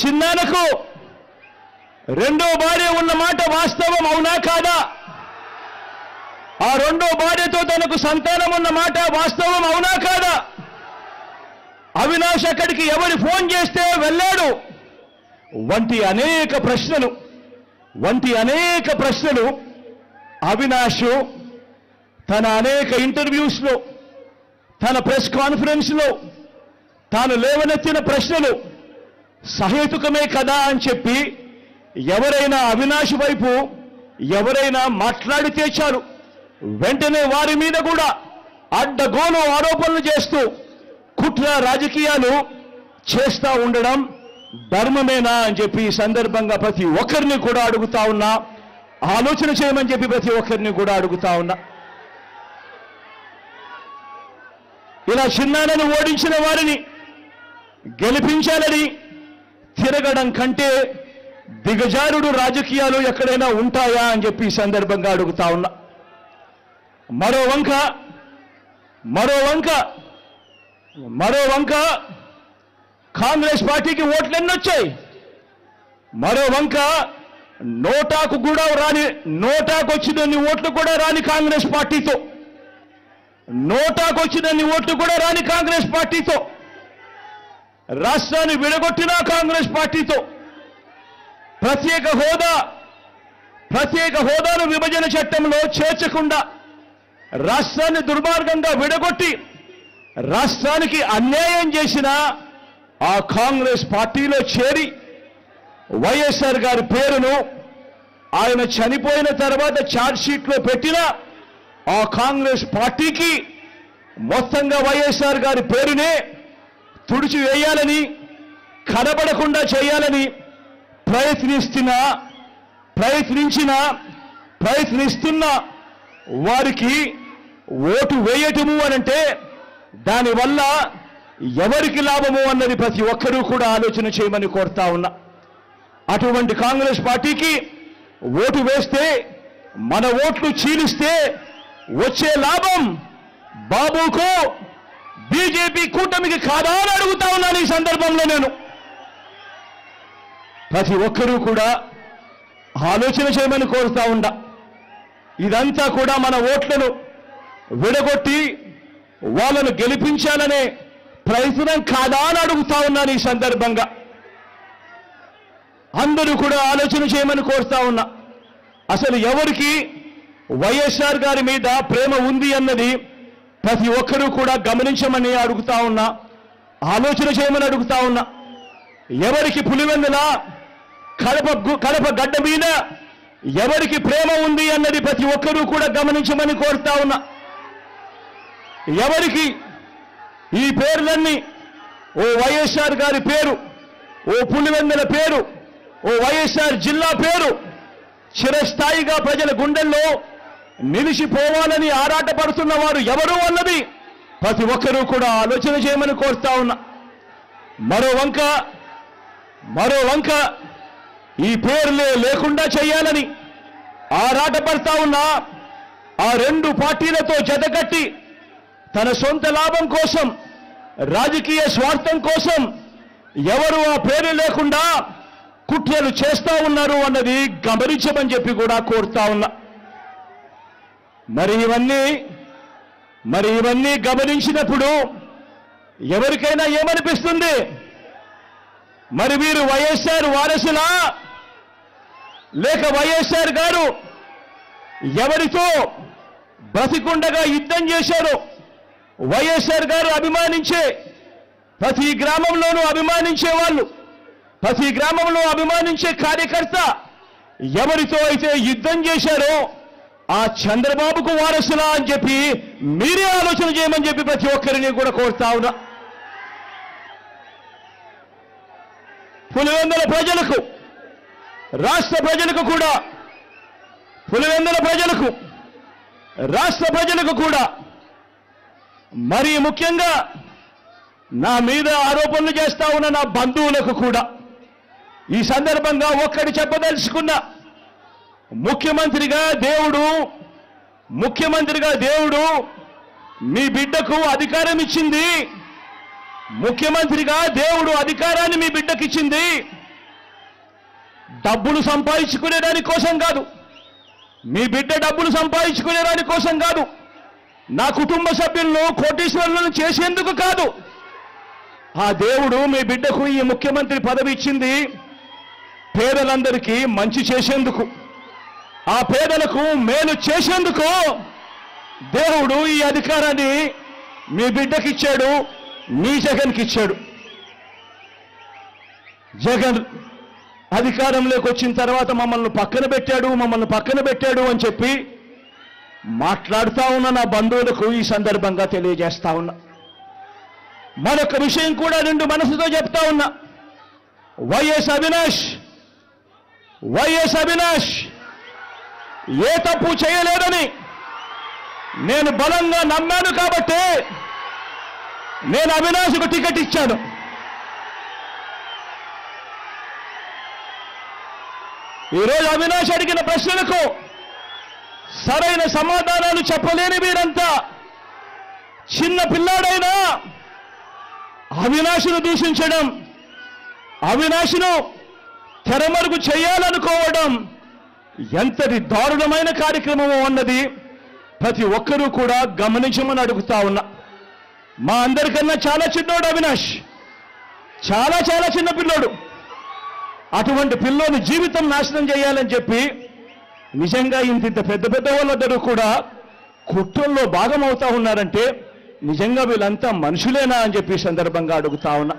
చిన్నానకు రెండో భార్య ఉన్న మాట వాస్తవం అవునా కాదా? ఆ రెండో భార్యతో తనకు సంతానం ఉన్న మాట వాస్తవం అవునా కాదా? అవినాష్ అక్కడికి ఎవరు ఫోన్ చేస్తే వెళ్ళాడు వంటి అనేక ప్రశ్నలు అవినాష్ తన అనేక ఇంటర్వ్యూస్లో, తన ప్రెస్ కాన్ఫరెన్స్లో తాను లేవనెత్తిన ప్రశ్నలు సహేతుకమే కదా అని చెప్పి ఎవరైనా అవినాష్ వైపు ఎవరైనా మాట్లాడితే చాలు వెంటనే వారి మీద కూడా అడ్డగోలు ఆరోపణలు చేస్తూ కుట్ర రాజకీయాలు చేస్తూ ఉండడం ధర్మమేనా అని చెప్పి ఈ సందర్భంగా ప్రతి ఒక్కరిని కూడా అడుగుతా ఉన్నా, ఆలోచన చేయమని చెప్పి ప్రతి ఒక్కరిని కూడా అడుగుతా ఉన్నా. ఇలా చిన్నానను ఓడించిన వారిని గెలిపించాలని తిరగడం కంటే దిగజారుడు రాజకీయాలు ఎక్కడైనా ఉంటాయా అని చెప్పి ఈ సందర్భంగా అడుగుతా ఉన్నా. మరో వంక కాంగ్రెస్ పార్టీకి ఓట్లు ఎన్నొచ్చాయి. మరో వంక నోటాకు వచ్చినన్ని ఓట్లు కూడా రాని కాంగ్రెస్ పార్టీతో, రాష్ట్రాన్ని విడగొట్టిన కాంగ్రెస్ పార్టీతో, ప్రత్యేక హోదాను విభజన చట్టంలో చేర్చకుండా రాష్ట్రాన్ని దుర్మార్గంగా విడగొట్టి రాష్ట్రానికి అన్యాయం చేసిన ఆ కాంగ్రెస్ పార్టీలో చేరి వైఎస్ఆర్ గారి పేరును ఆయన చనిపోయిన తర్వాత ఛార్జ్ షీట్లో పెట్టిన ఆ కాంగ్రెస్ పార్టీకి మొత్తంగా వైఎస్ఆర్ గారి పేరునే తుడిచివేయాలని, కనబడకుండా చేయాలని ప్రయత్నిస్తున్న వారికి ఓటు వేయటము అనంటే దానివల్ల ఎవరికి లాభము అన్నది ప్రతి ఒక్కరూ కూడా ఆలోచన చేయమని కోరుతా ఉన్నా. అటువంటి కాంగ్రెస్ పార్టీకి ఓటు వేస్తే, మన ఓట్లు చీలిస్తే వచ్చే లాభం బాబుకు, బీజేపీ కూటమికి కాదా అని అడుగుతా ఉన్నాను. ఈ సందర్భంలో నేను ప్రతి ఒక్కరూ కూడా ఆలోచన చేయమని కోరుతా ఉన్నా. ఇదంతా కూడా మన ఓట్లను విడగొట్టి వాళ్ళను గెలిపించాలనే ప్రయత్నం కాదా అని అడుగుతా ఉన్నాను. ఈ సందర్భంగా అందరూ కూడా ఆలోచన చేయమని కోరుతా ఉన్నా. అసలు ఎవరికి వైఎస్ఆర్ గారి మీద ప్రేమ ఉంది అన్నది ప్రతి ఒక్కరూ కూడా గమనించమని అడుగుతా ఉన్నా, ఆలోచన చేయమని అడుగుతా ఉన్నా. ఎవరికి పులివెందుల కడప గడ్డ మీద ఎవరికి ప్రేమ ఉంది అన్నది ప్రతి ఒక్కరూ కూడా గమనించమని కోరుతా ఉన్నా. ఎవరికి ఈ పేర్లన్నీ, ఓ వైఎస్ఆర్ గారి పేరు, ఓ పులివెందుల పేరు, ఓ వైఎస్ఆర్ జిల్లా పేరు చిరస్థాయిగా ప్రజల గుండెల్లో నిలిచిపోవాలని ఆరాటపడుతున్న వారు ఎవరు అన్నది ప్రతి ఒక్కరూ కూడా ఆలోచన చేయమని కోరుతా ఉన్నా. మరో వంక ఈ పేర్లే లేకుండా చేయాలని ఆరాటపడతా ఉన్నా ఆ రెండు పార్టీలతో జతకట్టి తన సొంత లాభం కోసం, రాజకీయ స్వార్థం కోసం ఎవరు ఆ పేరు లేకుండా కుట్రలు చేస్తా ఉన్నారు అన్నది గమనించమని చెప్పి కూడా కోరుతా ఉన్నా. మరి ఇవన్నీ గమనించినప్పుడు ఎవరికైనా ఏమనిపిస్తుంది? మరి వీరు వైఎస్ఆర్ వారసులా, లేక వైఎస్ఆర్ గారు ఎవరితో బ్రతికుండగా యుద్ధం చేశారో, వైఎస్ఆర్ గారు అభిమానించే ప్రతి గ్రామంలోనూ అభిమానించే వాళ్ళు, ప్రతి గ్రామంలో అభిమానించే కార్యకర్త ఎవరితో అయితే యుద్ధం చేశారో ఆ చంద్రబాబుకు వారసులా అని చెప్పి మీరే ఆలోచన చేయమని చెప్పి ప్రతి ఒక్కరిని కూడా కోరుతా ఉన్నా. పులివెందుల ప్రజలకు, రాష్ట్ర ప్రజలకు కూడా, పులివెందుల ప్రజలకు, రాష్ట్ర ప్రజలకు కూడా, మరీ ముఖ్యంగా నా మీద ఆరోపణలు చేస్తా ఉన్న నా బంధువులకు కూడా ఈ సందర్భంగా ఒక్కటి చెప్పదలుచుకున్నా. ముఖ్యమంత్రిగా దేవుడు మీ బిడ్డకు అధికారం ఇచ్చింది, ముఖ్యమంత్రిగా దేవుడు అధికారాన్ని మీ బిడ్డకిచ్చింది డబ్బులు సంపాదించుకునే దాని కోసం కాదు, మీ బిడ్డ డబ్బులు సంపాదించుకునే దాని కోసం కాదు, నా కుటుంబ సభ్యులను కోటీశ్వరులను చేసేందుకు కాదు. ఆ దేవుడు మీ బిడ్డకు ఈ ముఖ్యమంత్రి పదవి ఇచ్చింది పేదలందరికీ మంచి చేసేందుకు, ఆ పేదలకు మేలు చేసేందుకు దేవుడు ఈ అధికారాన్ని మీ బిడ్డకిచ్చాడు, మీ జగన్కి ఇచ్చాడు. జగన్ అధికారంలోకి వచ్చిన తర్వాత మమ్మల్ని పక్కన పెట్టాడు అని చెప్పి మాట్లాడుతూ ఉన్న నా బంధువులకు ఈ సందర్భంగా తెలియజేస్తా ఉన్నా. మరొక విషయం కూడా రెండు మనసుతో చెప్తా ఉన్నా. వైఎస్ అవినాష్ ఏ తప్పు చేయలేదని నేను బలంగా నమ్మాను కాబట్టి నేను అవినాష్కు టికెట్ ఇచ్చాను. ఈరోజు అవినాష్ అడిగిన ప్రశ్నలకు సరైన సమాధానాలు చెప్పలేని వీరంతా చిన్న పిల్లాడైనా అవినాష్ను దూషించడం, అవినాష్ను తెరమరుగు చేయాలనుకోవడం ఎంతటి దారుణమైన కార్యక్రమమో అన్నది ప్రతి ఒక్కరూ కూడా గమనించమని అడుగుతా ఉన్నా. మా అందరికన్నా చాలా చిన్నోడు అవినాష్, చాలా చిన్న పిల్లోడు. అటువంటి పిల్లోని జీవితం నాశనం చేయాలని చెప్పి నిజంగా ఇంత పెద్ద వాళ్ళందరూ కూడా కుట్రల్లో భాగమవుతా ఉన్నారంటే నిజంగా వీళ్ళంతా మనుషులేనా అని చెప్పి సందర్భంగా అడుగుతా ఉన్నా.